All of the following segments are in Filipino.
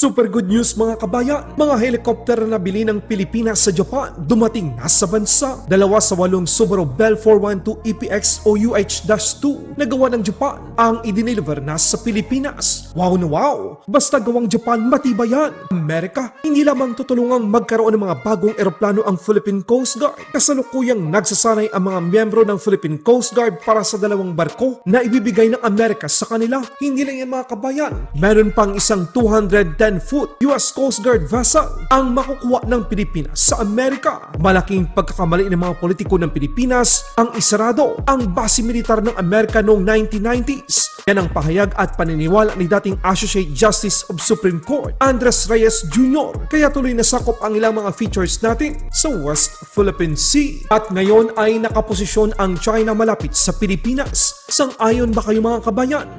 Super good news mga kabayan, mga helicopter na nabili ng Pilipinas sa Japan dumating na sa bansa. 2 sa 8 Subaru Bell 412 EPX o UH-2 na gawa ng Japan ang idineliver na sa Pilipinas. Wow na wow! Basta gawang Japan, matibay yan. Amerika, hindi lamang tutulungang magkaroon ng mga bagong eroplano ang Philippine Coast Guard. Kasalukuyang nagsasanay ang mga miyembro ng Philippine Coast Guard para sa 2 barko na ibibigay ng Amerika sa kanila. Hindi lang yan mga kabayan, meron pang isang 210-foot US Coast Guard vessel ang makukuha ng Pilipinas sa Amerika. Malaking pagkakamali ng mga politiko ng Pilipinas ang isarado ang base militar ng Amerika noong 1990s. Yan ang pahayag at paniniwala ni dating Associate Justice of Supreme Court Andres Reyes Jr. Kaya tuloy nasakop ang ilang mga features natin sa West Philippine Sea. At ngayon ay nakaposisyon ang China malapit sa Pilipinas. Sang-ayon ba kayo mga kabayan?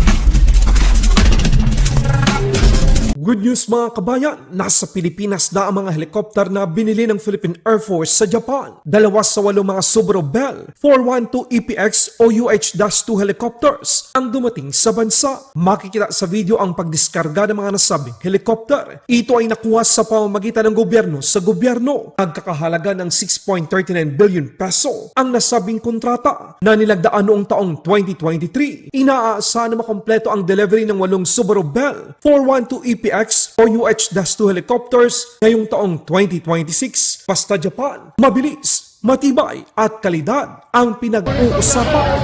Good news mga kabayan, nasa Pilipinas na ang mga helicopter na binili ng Philippine Air Force sa Japan. 2 sa 8 mga Subaru Bell 412 EPX o UH-2 helicopters ang dumating sa bansa. Makikita sa video ang pagdiskarga ng mga nasabing helicopter. Ito ay nakuha sa pamamagitan ng gobyerno sa gobyerno. Nagkakahalaga ng 6.39 billion peso ang nasabing kontrata na nilagdaan noong taong 2023. Inaasahan na makompleto ang delivery ng 8 Subaru Bell 412 EPX o UH-2 helicopters ngayong taong 2026. Basta Japan, mabilis, matibay at kalidad ang pinag-uusapan.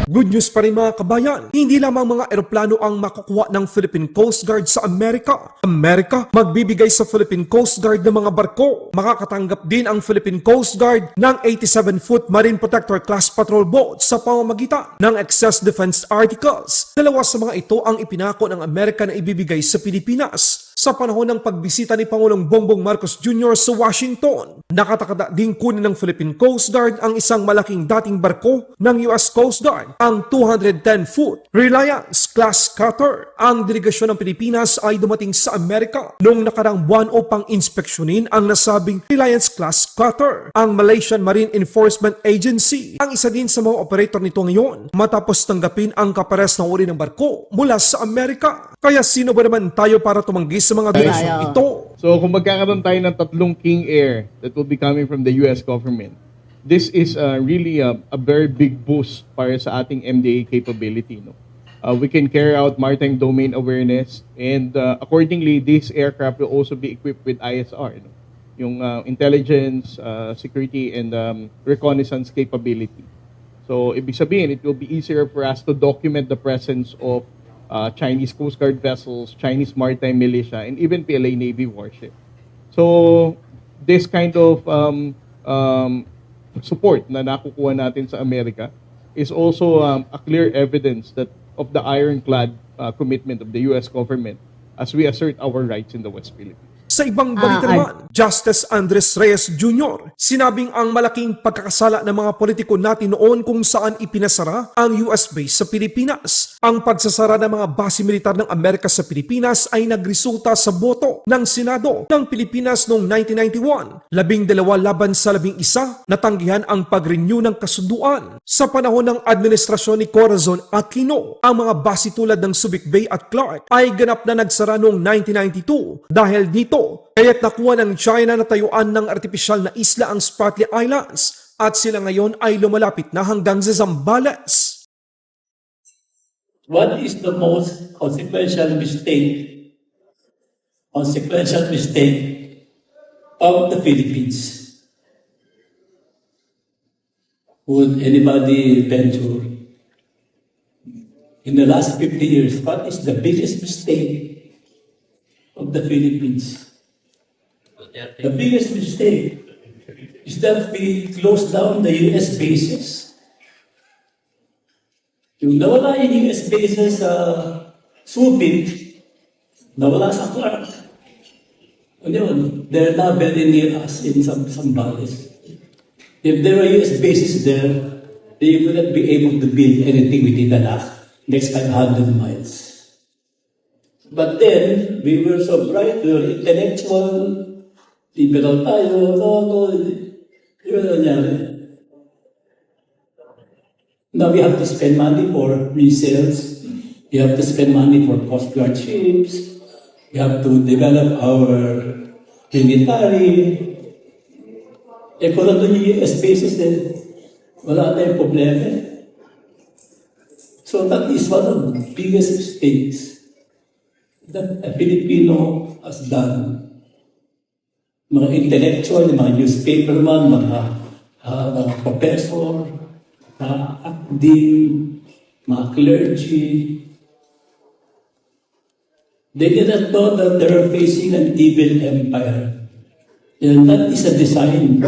Good news pa rin mga kabayan, hindi lamang mga eroplano ang makukuha ng Philippine Coast Guard sa Amerika. Amerika, magbibigay sa Philippine Coast Guard ng mga barko. Makakatanggap din ang Philippine Coast Guard ng 87-foot Marine Protector Class Patrol Boat sa pamamagitan ng Excess Defense Articles. 2 sa mga ito ang ipinako ng Amerika na ibibigay sa Pilipinas sa panahon ng pagbisita ni Pangulong Bongbong Marcos Jr. sa Washington. Nakatakda ding kunin ng Philippine Coast Guard ang isang malaking dating barko ng US Coast Guard, ang 210-foot Reliance Class Cutter. Ang delegasyon ng Pilipinas ay dumating sa Amerika noong nakarang buwan upang inspeksyonin ang nasabing Reliance Class Cutter. Ang Malaysian Marine Enforcement Agency ang isa din sa mga operator nito ngayon matapos tanggapin ang kapares na uri ng barko mula sa Amerika. Kaya sino ba naman tayo para tumanggi sa mga delegasyon ito? So kung magkakaroon tayo ng 3 King Air that will be coming from the US government, this is really a very big boost para sa ating MDA capability. No? We can carry out maritime domain awareness, and accordingly, this aircraft will also be equipped with ISR, no? Yung intelligence, security, and reconnaissance capability. So ibig sabihin, it will be easier for us to document the presence of Chinese Coast Guard vessels, Chinese maritime militia, and even PLA Navy warship. So this kind of support na nakukuha natin sa Amerika is also a clear evidence that of the ironclad commitment of the US government as we assert our rights in the West Philippines. Sa ibang balita naman, Justice Andres Reyes Jr. sinabing ang malaking pagkakasala ng mga politiko natin noon kung saan ipinasara ang US base sa Pilipinas. Ang pagsasara ng mga base militar ng Amerika sa Pilipinas ay nagresulta sa boto ng Senado ng Pilipinas noong 1991. 12 laban sa 11 natanggihan ang pag-renew ng kasunduan. Sa panahon ng administrasyon ni Corazon Aquino, ang mga base tulad ng Subic Bay at Clark ay ganap na nagsara noong 1992. Dahil dito, kaya't nakuha ng China na tayuan ng artipisyal na isla ang Spratly Islands at sila ngayon ay lumalapit na hanggang sa Zambales. What is the most consequential mistake of the Philippines? Would anybody venture? in the last 50 years, what is the biggest mistake of the Philippines? The biggest mistake is that we closed down the US bases. Yung nawala yung US bases sa Subic, nawala sa Clark. Ano yun? They're now very near us in some valleys. If there were US bases there, they wouldn't be able to build anything within the next 500 miles. But then, we were so bright, we were intellectual, liberal tayo, di ba nangyari? Now we have to spend money for missiles, we have to spend money for Coast Guard ships, we have to develop our military. Eh kung nandun yung US bases din, wala tayong problema. So that is one of the biggest mistakes that a Filipino has done. Mga intellectual, mga newspaperman, mga professor, mga academe, mga clergy. They did not know that they were facing an evil empire. And that is a design.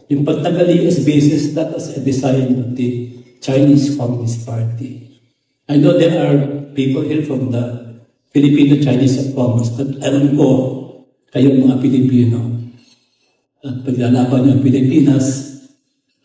Yung pagtagal US bases, that was a design of the Chinese Communist Party. I know there are people here from the Filipino-Chinese Commerce, but alam ko, kayong mga Pilipino, at paglalaban ng Pilipinas,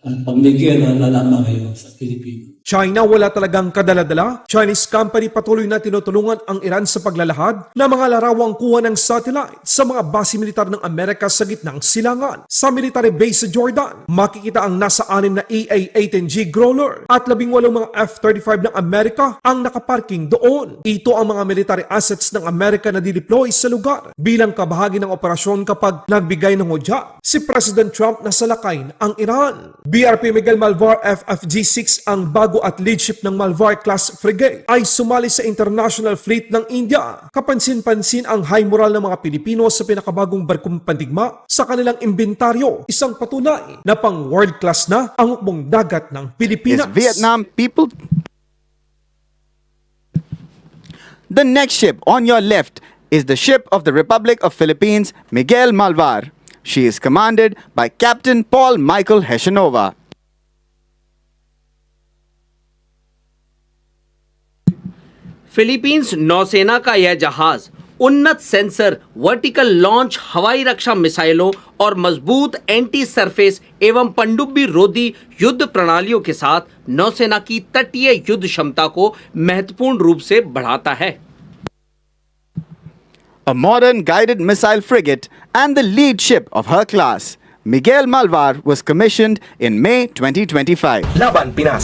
at pag may gera, lalaman kayo sa Pilipino. China wala talagang kadala-dala. Chinese company patuloy na tinutulungan ang Iran sa paglalahad ng mga larawang kuha ng satellite sa mga base militar ng Amerika sa gitnang silangan. Sa military base sa Jordan, makikita ang nasa 6 na EA-18G Growler at 18 mga F-35 ng Amerika ang nakaparking doon. Ito ang mga military assets ng Amerika na dideploy sa lugar bilang kabahagi ng operasyon kapag nagbigay ng hudya si President Trump na salakayin ang Iran. BRP Miguel Malvar FFG-6 ang bago at leadership ng Malvar-class frigate ay sumali sa international fleet ng India. Kapansin-pansin ang high moral ng mga Pilipino sa pinakabagong barkong pandigma sa kanilang inventaryo, isang patunay na pang world class na ang hukbong dagat ng Pilipinas. Is Vietnam people. The next ship on your left is the ship of the Republic of Philippines, Miguel Malvar. She is commanded by Captain Paul Michael Heshenova. Philippines नौसेना का यह जहाज उन्नत sensor, vertical launch हवाई रक्षा मिसाइलों और मजबूत anti surface एवं पनडुब्बी रोधी युद्ध प्रणालियों के साथ नौसेना की तटीय युद्ध क्षमता को महत्वपूर्ण रूप से बढ़ाता है. A modern guided missile frigate and the lead ship of her class, Miguel Malvar was commissioned in May 2025. Laban Pinas.